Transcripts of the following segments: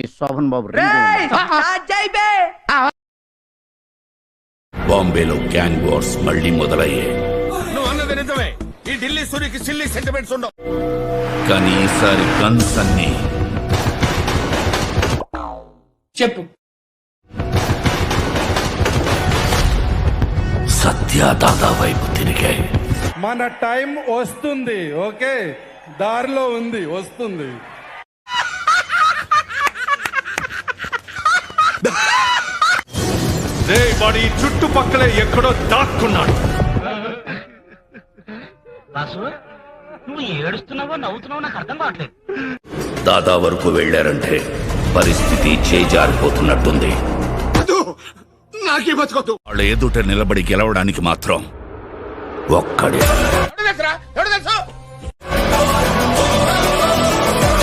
శోభన్ బాబు బాంబేలో gang wars మళ్ళీ మొదలయ్యాయి. నువ్వు అన్నది నిజమే. ఈ ఢిల్లీ సూరికి సిల్లీ సెంటిమెంట్స్ ఉండవు. కానీ ఈసారి గన్స్ అన్ని చెప్పు. సత్య దాదా వైపు తిరిగాయి. మన టైం వస్తుంది. ఓకే, దారిలో ఉంది, వస్తుంది. వాడి చుట్టుపక్కలే ఎక్కడో దాక్కున్నాడు. నువ్వు ఏడుస్తున్నావో నవ్వుతున్నావో నాకు అర్థం కావట్లేదు. దాదా వరకు వెళ్లారంటే పరిస్థితి చేజారిపోతున్నట్టుంది. వాళ్ళ ఎదుట నిలబడి గెలవడానికి మాత్రం ఒక్కడే.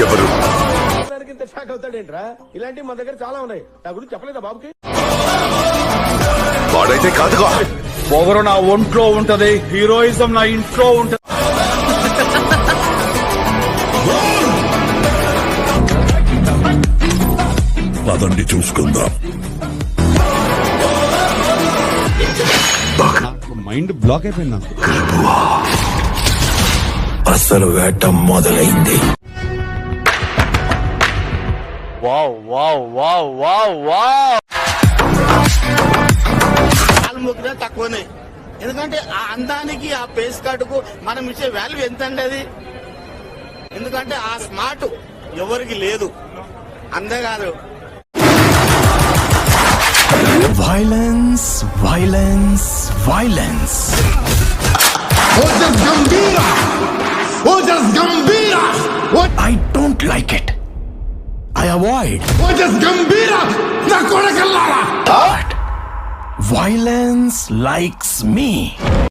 ఎవరు ఇలాంటి మన దగ్గర చాలా ఉన్నాయి. నా గురించి చెప్పలేదా బాబుకి? వాడైతే కాదుగా. పొగరు నా ఒంట్లో ఉంటది, హీరోయిజం నా ఇంట్లో ఉంటది. పదండి చూసుకుందాం. మైండ్ బ్లాక్ అయిపోయింది నాకు. అసలు వేట మొదలైంది. తక్కువనే, ఎందుకంటే ఆ అందానికి ఆ పేస్ కార్డుకు మనం ఇచ్చే వాల్యూ ఎంత అండి అది. ఎందుకంటే ఆ స్మార్ట్ ఎవరికి లేదు, అంతేకాదు. Violence violence violence. I don't like it. I avoid. But violence likes me.